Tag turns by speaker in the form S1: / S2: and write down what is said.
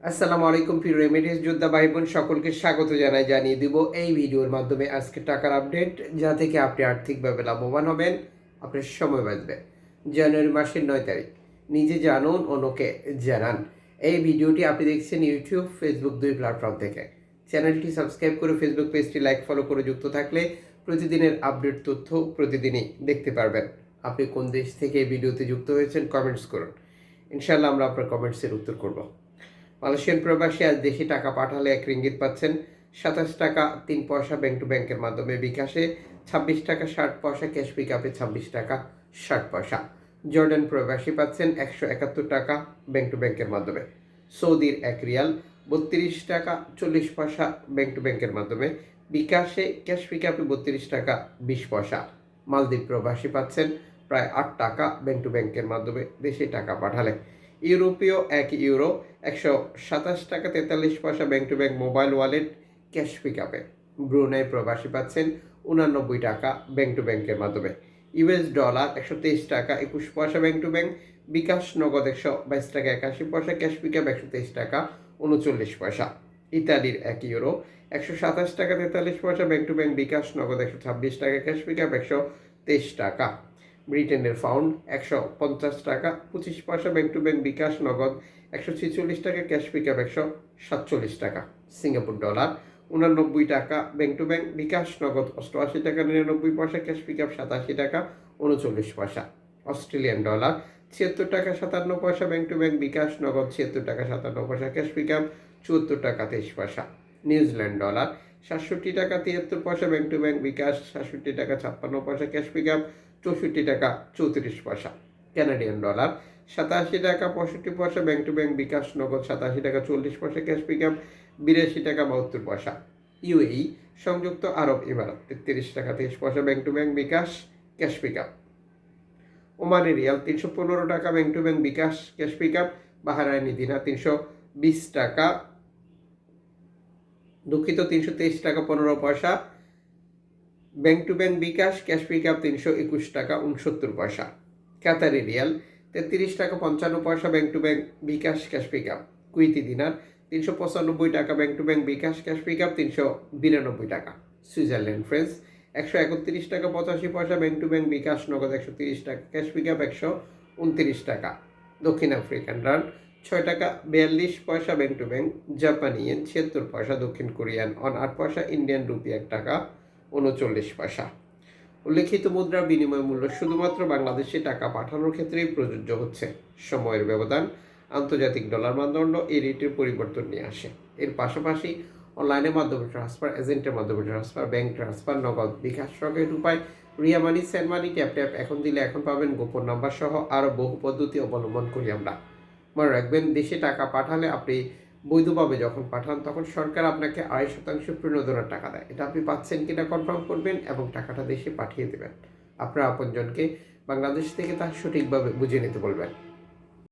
S1: আসসালামু আলাইকুম প্রিয় রেমিডিস যোদ্ধা ভাই বোন সকলকে স্বাগত জানিয়ে দিব এই ভিডিওর মাধ্যমে আজকে টাকার আপডেট যা থেকে আপনি আর্থিকভাবে লাভবান হবেন, আপনার সময় বাঁচবে। জানুয়ারি মাসের 9 তারিখ, নিজে জানুন অন্যকে জানান। এই ভিডিওটি আপনি দেখছেন ইউটিউব, ফেসবুক দুই প্ল্যাটফর্ম থেকে। চ্যানেলটি সাবস্ক্রাইব করে ফেসবুক পেজটি লাইক ফলো করে যুক্ত থাকলে প্রতিদিনের আপডেট তথ্য প্রতিদিনই দেখতে পারবেন। আপনি কোন দেশ থেকে এই ভিডিওতে যুক্ত হয়েছেন কমেন্টস করুন, ইনশাআল্লাহ আমরা আপনার কমেন্টসের উত্তর করব। মালয়েশিয়ান প্রবাসী আজ দেশে টাকা পাঠালে 1 রিঙ্গিত পাচ্ছেন 27 টাকা 3 পয়সা ব্যাংক টু ব্যাংকের মাধ্যমে বিকাশে, 26 টাকা 60 পয়সা ক্যাশ পিকআপে, 26 টাকা 60 পয়সা। জর্ডান প্রবাসী পাচ্ছেন 171 টাকা ব্যাংক টু ব্যাংকের মাধ্যমে। সৌদির 1 রিয়াল 32 টাকা 40 পয়সা ব্যাংক টু ব্যাংকের মাধ্যমে বিকাশে, ক্যাশ পিকআপে 32 টাকা 20 পয়সা। মালদ্বীপ প্রবাসী পাচ্ছেন প্রায় 8 টাকা ব্যাংক টু ব্যাংকের মাধ্যমে দেশে টাকা পাঠালে। ইউরোপীয় 1 ইউরো 127 টাকা 43 পয়সা bank to bank mobile wallet cash পিকআপে। ব্রুনাই প্রবাসী পাচ্ছেন 89 টাকা ব্যাংক টু ব্যাংকের মাধ্যমে। ইউএস ডলার 123 টাকা 21 পয়সা ব্যাংক টু ব্যাংক বিকাশ, নগদ 122 টাকা 81 পয়সা ক্যাশ পিকআপ 123 টাকা 39 পয়সা। ইতালির 1 ইউরো 127 টাকা 43 পয়সা ব্যাংক টু ব্যাংক বিকাশ, নগদ 126 টাকা ক্যাশ পিকআপ 123 টাকা। ব্রিটেনের পাউন্ড 150 টাকা 25 পয়সা ব্যাংক টু ব্যাংক বিকাশ, নগদ 146 টাকা ক্যাশ পিকআপ 147 টাকা। সিঙ্গাপুর ডলার 89 টাকা ব্যাংক টু ব্যাংক বিকাশ, নগদ 88 টাকা 99 পয়সা ক্যাশ পিকআপ 87 টাকা 39 পয়সা। অস্ট্রেলিয়ান ডলার 76 টাকা 57 পয়সা ব্যাংক টু ব্যাংক বিকাশ, নগদ 76 টাকা 57 পয়সা ক্যাশ পিকআপ 74 টাকা 23 পয়সা। নিউজিল্যান্ড ডলার 67 টাকা 73 পয়সা ব্যাংক টু ব্যাংক বিকাশ, 67 টাকা 56 পয়সা ক্যাশ পিকআপ 64 টাকা 34 পয়সা। কানাডিয়ান ডলার 87 টাকা 65 পয়সা ব্যাংক টু ব্যাংক বিকাশ, নগদ 87 টাকা 40 পয়সা ক্যাশ পিকআপ 82 টাকা 72 পয়সা। ইউএই সংযুক্ত আরব ইমারাত 33 টাকা 23 পয়সা bank to bank bKash, cash pickup. Omani রিয়াল 315 টাকা bank to bank bKash, cash pickup. Bahraini দিনার 320 টাকা 323 টাকা 15 পয়সা bank to bank bKash, cash pickup 321 টাকা 69 পয়সা। কাতারি রিয়াল 33 টাকা 55 পয়সা bank to bank bKash, cash pickup. Kuwaiti দিনার 395 টাকা bank to bank bKash, cash pickup 392 টাকা। সুইজারল্যান্ড ফ্রেন্স 131 টাকা 85 পয়সা ব্যাংক টু ব্যাংক বিকাশ, নগদ 130 টাকা ক্যাশ পিকআপ 129 টাকা। দক্ষিণ আফ্রিকান রান্ড 6 টাকা 42 পয়সা ব্যাংক টু ব্যাংক। জাপানি ইয়েন 76 পয়সা। দক্ষিণ কোরিয়ান অন 8 পয়সা। ইন্ডিয়ান রুপি 1 টাকা 39 পয়সা। উল্লেখিত মুদ্রার বিনিময় মূল্য শুধুমাত্র বাংলাদেশে টাকা পাঠানোর ক্ষেত্রেই প্রযোজ্য হচ্ছে। সময়ের ব্যবধান, আন্তর্জাতিক ডলার মানদণ্ড এই রেটের পরিবর্তন নিয়ে আসে। এর পাশাপাশি অনলাইনের মাধ্যমে ট্রান্সফার, এজেন্টের মাধ্যমে ট্রান্সফার, ব্যাংক ট্রান্সফার, নগদ, বিকাশ, রকেট উপায়, রিয়া মানি, সেন্ড মানি, ট্যাপ এখন দিলে এখন পাবেন, গোপন নাম্বার সহ আরও বহু পদ্ধতি অবলম্বন করি আমরা। মনে রাখবেন, দেশে টাকা পাঠালে আপনি বৈধভাবে যখন পাঠান তখন সরকার আপনাকে 2.5% প্রণোদনার টাকা দেয়। এটা আপনি পাচ্ছেন কিনা কনফার্ম করবেন এবং টাকাটা দেশে পাঠিয়ে দেবেন। আপনার আপনজনকে বাংলাদেশ থেকে তা সঠিকভাবে বুঝে নিতে বলবেন।